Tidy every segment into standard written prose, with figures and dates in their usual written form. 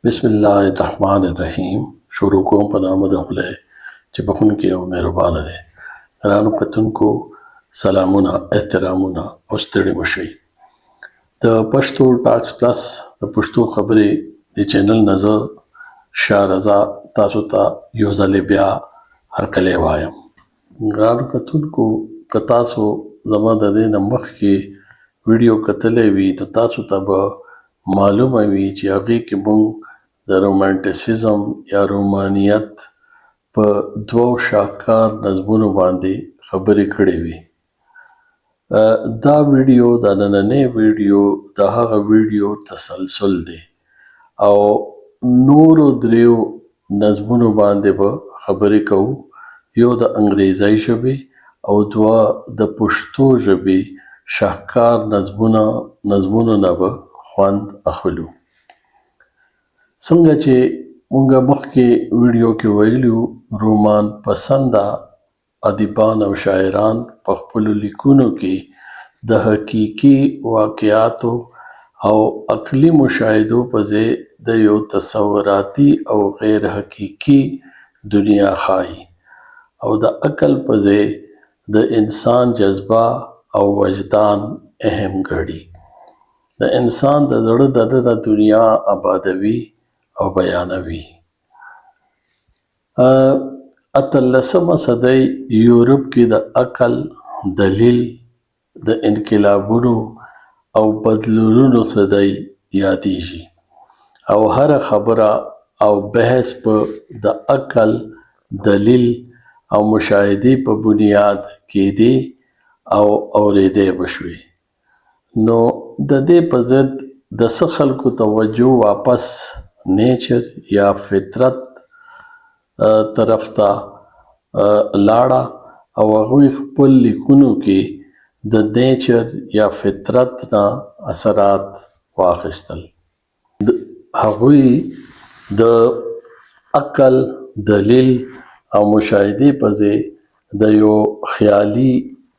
بسم الله الرحمن الرحیم. شروع کوم په نام د خدای چې بخښونکی او مهربانه دی. درنو کتونکو سلامونه، احترامونه او ستړي مشئ. د پښتو ټاکس پلس د پښتو خبرې د چینل نه زه شاه رضا تاسو ته یو ځل بیا هرکلی وایم. درنو کتونکو که تاسو زما د دې نه مخکې ویډیو کتلی وي نو تاسو ته به معلومه وي چې هغې کې موږ د رومانټیسیزم یا رومانیت په دوو شاهکار نظمونو باندې خبرې کړې وي. دا ویډیو دا نننی ویډیو د هغه ویډیو تسلسل دی او نورو دریو نظمونو باندې به خبرې کوو. یو د انګریزۍ ژبې او دوه د پښتو ژبې شاهکار نظمونو نه به خوند اخلو. څنګه چې مونږ مخکې ویډیو کې ویلو، رومان پسنده ادیبان او شاعران په خپلو لیکونو کې د حقیقي واقعاتو او عقلي مشاهدو په ځای د یو تصوراتي او غیر حقیقي دنیا ښایي او د عقل په ځای د انسان جذبه او وجدان اهم ګڼي. د انسان د زړه دننه دنیا آبادوي او بیانوي. اتلسمه صدۍ یورپ کې د عقل، دلیل، د انقلابونو او بدلونونو صدۍ یادیږي او هره خبره او بحث په د عقل، دلیل او مشاهدې په بنیاد کېدې او اورېدې بشوي. نو د دې په ضد د څه خلکو توجه واپس نیچر یا فطرت طرف ته لاړه او هغوی خپل لیکونو کې د نیچر یا فطرت نه اثرات واخیستل. هغوی د عقل، دلیل او مشاهدې په ځای د یو خیالي،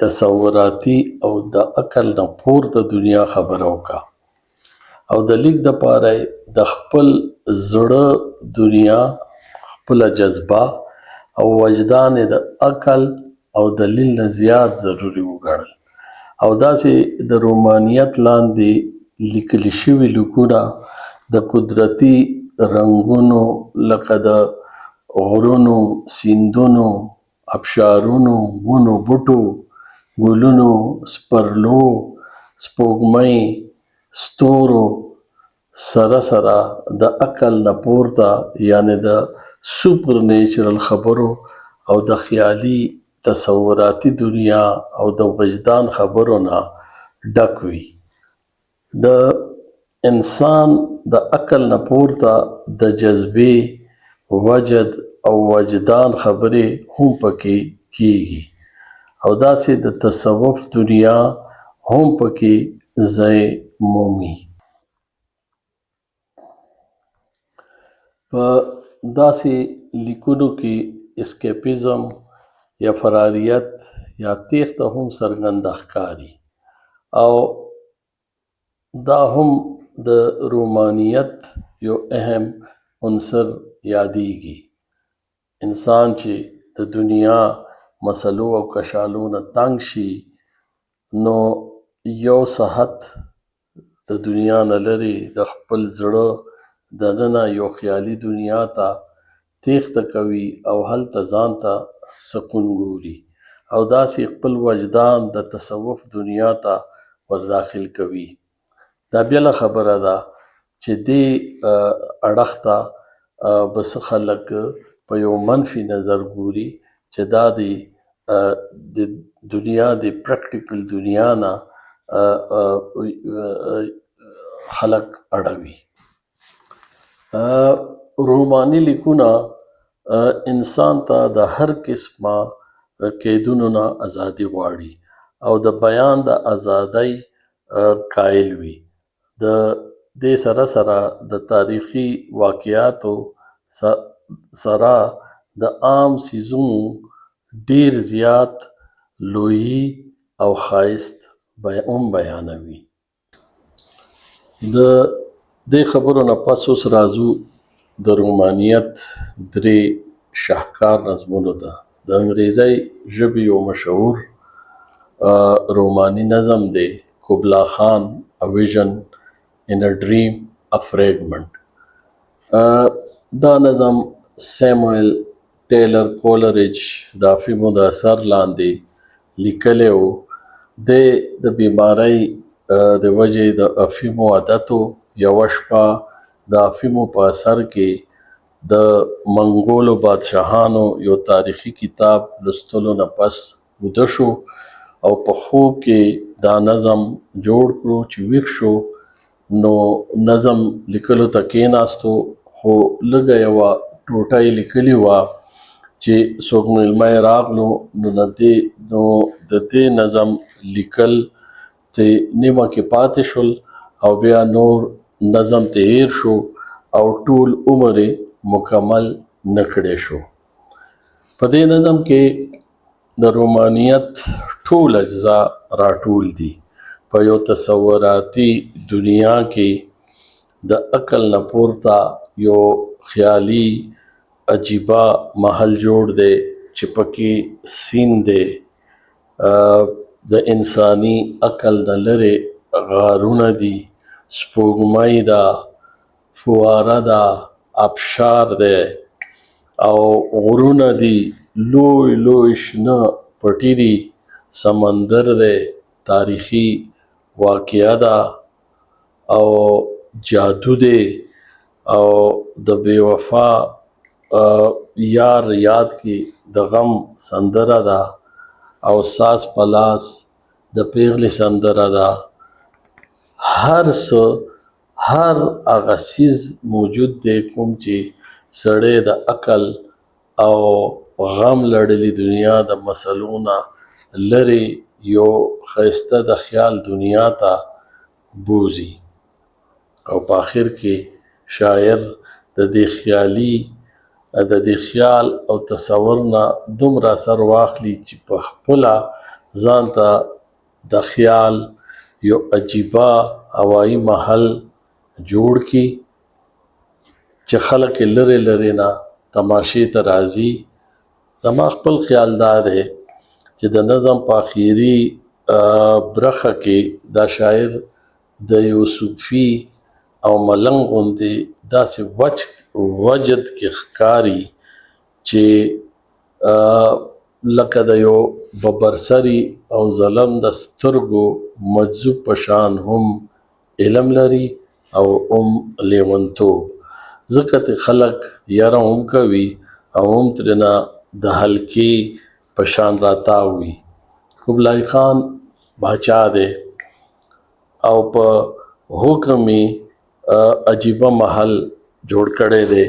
تصوراتي او د عقل نه پورته دنیا خبره وکړه او د لیک دپاره د خپل زړه دنیا، خپله جذبه او وجدان یې د عقل او دلیل نه زیات ضروري وګڼل او داسې د رومانیت لاندې لیکل شوي لیکونه د قدرتي رنګونو لکه د غرونو، سیندونو، ابشارونو، ونو بوټو، ګلونو، سپرلو، سپوږمۍ، ستورو سره د عقل نه پورته یعنی د سوپر نیچرل خبرو او د خیالي تصوراتي دنیا او د وجدان خبرو نه ډک وي. د انسان د عقل نه پورته د جذبې، وجد او وجدان خبرې هم پکې کیږي او داسې د تصوف دنیا هم پکې ځای مومي. په داسې لیکونو کې اسکیپیزم یا فراریت یا تیښته هم څرګنده ښکاري او دا هم د رومانیت یو اهم عنصر یادیږي. انسان چې د دنیا مسلو او کشالو نه تنګ شي نو یو ساعت د دنیا نه لرې د خپل زړه دننه یو خیالي دنیا ته تیښته کوي او هلته ځان ته سکون ګوري او داسې خپل وجدان د تصوف دنیا ته ورداخل کوي. دا بله خبره ده چې دې اړخ ته به څه خلک په یو منفي نظر ګوري چې دا د دنیا د پریکټیکل دنیا نه خلک اړوي. روماني لیکونه انسان ته د هر قسمه قیدونو نه ازادي غواړي او د بیان د ازادۍ قایل وي. د دې سره د تاریخي واقعاتو سره د عام څیزونو ډیر زیات لویي او ښایست هم بیانوي. د دې خبرو نه پس اوس راځو د رومانیت درې شاهکار نظمونو ته. د انګریزۍ ژبې یو مشهور روماني نظم دی کوبلا خان A Vision in a Dream A Fragment. دا نظم سیموئل ټیلر کولریج د افیمو د اثر لاندې لیکلی و. د بیمارۍ د وجې د افیمو عادتو یوه شپه د افیمو په اثر کې د منګولو بادشاهانو یو تاریخي کتاب لوستلو نه پس ویده شو او په خوب کې دا نظم جوړ کړو چې ویښ شو نو نظم لیکلو ته کېناستو خو لږه یوه ټوټه یې لیکلې وه چې څوک میلمه یې راغلو نو د دې نظم لیکل ته نیمه کې پاتې شول او بیا نور نظم ته هیر شو او ټول عمر یې مکمل نه کړی شو. په دې نظم کې د رومانیت ټول اجزا راټول دي. په یو تصوراتي دنیا کې د عقل نه پورته یو خیالي عجیبه محل جوړ دی چې پکې سیند دی، د انساني عقل نه لرې غارونه دي، سپوږمۍ ده، فواره ده، ابشار دی او غرونه دي، لوی لوی شنه پټي دي، سمندر دی، تاریخي واقعه ده او جادو دی او د بې وفا یار یاد کې د غم سندره ده او ساز په لاس د پیغلې سندره ده. هر څه هر هغه څیز موجود دی کوم چې سړی د عقل او غم لړلې دنیا د مسلو نه لرې یو ښایسته د خیال دنیا ته بوځي او په آخر کې شاعر د دې خیال او تصور نه دومره اثر واخلي چې په خپله ځان ته د خیال یو عجیبه هوایي محل جوړ کړي چې خلک یې لرې لرې نه تماشې ته راځي. زما خپل خیال دا دی چې د نظم په آخري برخه کې دا شاعر د یو صوفي او ملنګ غوندې داسې وجد کې ښکاري چې لکه د یو ببرسري او ځلنده سترګو مجذوب په شان هم علم لري او هم لیونتوب، ځکه چې خلک یره هم کوي او هم ترېنه د حلقې په شان راتاو وي. قبلای خان باچا دی او په حکم یې عجیبه محل جوړ کړی دی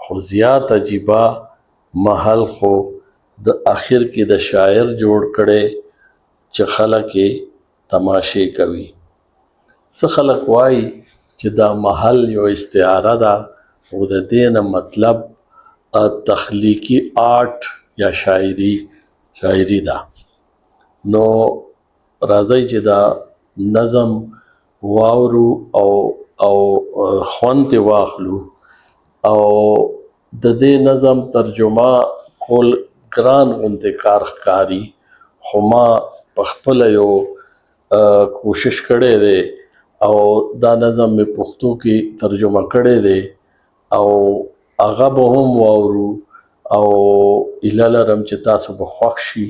خو زیات عجیبه محل خو د آخر کې د شاعر جوړ کړی چې خلک یې تماشې کوي. څه خلک وایي چې دا محل یو استعاره ده او د دې نه مطلب تخلیقي آرټ یا شاعري ده. نو راځئ چې دا نظم واورو او خوند یې واخلو او د دې نظم ترجمه کول ګران غوندې کار ښکاري خو ما په خپله یو کوشش کړی دی او دا نظم مې پښتو کې ترجمه کړی دی او هغه به هم واورو او هیله لرم چې تاسو به خوښ شي.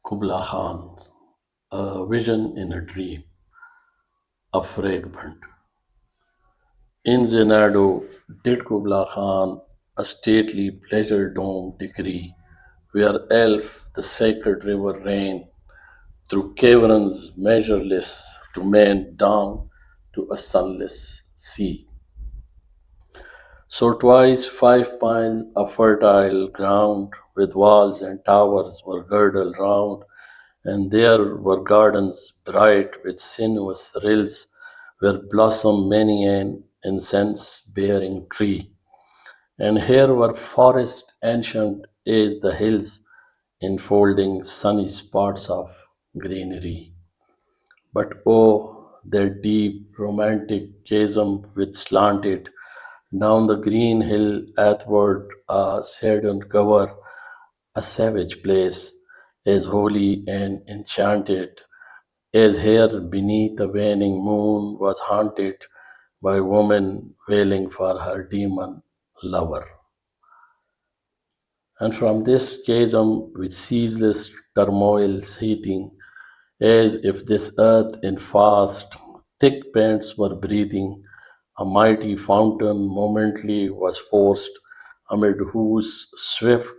Kubla Khan, A Vision in a Dream, A Fragment. In Xanadu did Kubla Khan a stately pleasure-domed decree, where Elf, the sacred river, ran through caverns measureless to man down to a sunless sea. So twice 5 miles of fertile ground with walls and towers were girdled round, and there were gardens bright with sinuous rills where blossomed many an incense-bearing tree. And here were forests ancient as the hills, enfolding sunny spots of greenery. But oh, that deep romantic chasm which slanted Down the green hill athwart a cedarn cover, a savage place, as holy and enchanted as here beneath a waning moon was haunted by woman wailing for her demon lover. And from this chasm with ceaseless turmoil seething, as if this earth in fast, thick pants were breathing, a mighty fountain momently was forced, amid whose swift,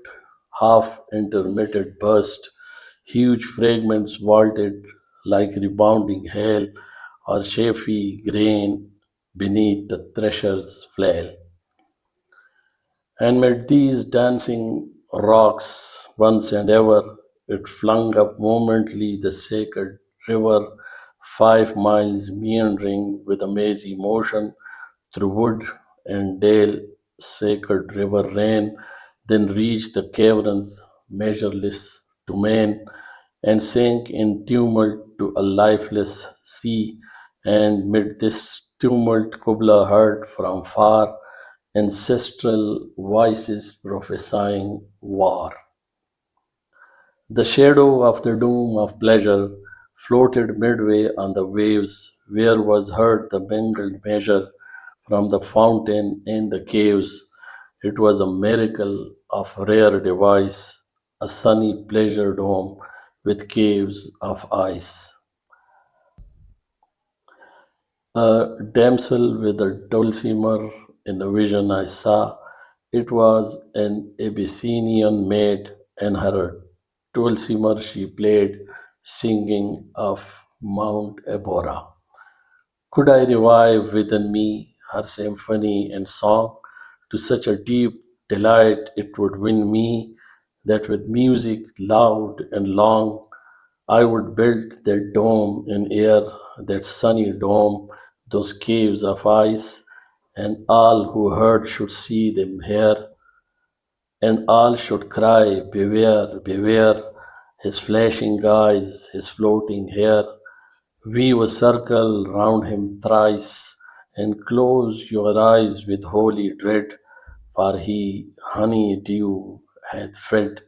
half intermitted burst, huge fragments vaulted like rebounding hail or chafy grain beneath the thresher's flail. And mid these dancing rocks, once and ever, it flung up momently the sacred river, 5 miles meandering with a mazy motion through wood and dale. Sacred river ran, then reached the caverns, measureless to man, and sank in tumult to a lifeless sea. And mid this tumult, Kubla heard from far ancestral voices prophesying war. The shadow of the doom of pleasure floated midway on the waves, where was heard the mingled measure from the fountain in the caves. It was a miracle of rare device, a sunny pleasure dome with caves of ice. A damsel with a dulcimer in a vision I saw. It was an Abyssinian maid, and her dulcimer she played, singing of Mount Abora. Could I revive within me her symphony and song? To such a deep delight it would win me, that with music loud and long I would build that dome in air, that sunny dome, those caves of ice, and all who heard should see them here, and all should cry, beware, beware, his flashing eyes, his floating hair. Weave a circle round him thrice, and close your eyes with holy dread, for he honey dew hath fed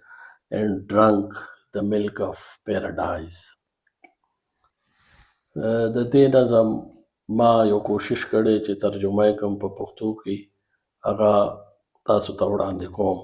and drunk the milk of paradise. د دې نظم ما یو کوشش کړی چې ترجمه یې کړم په پښتو کې، هغه تاسو ته وړاندې کوم.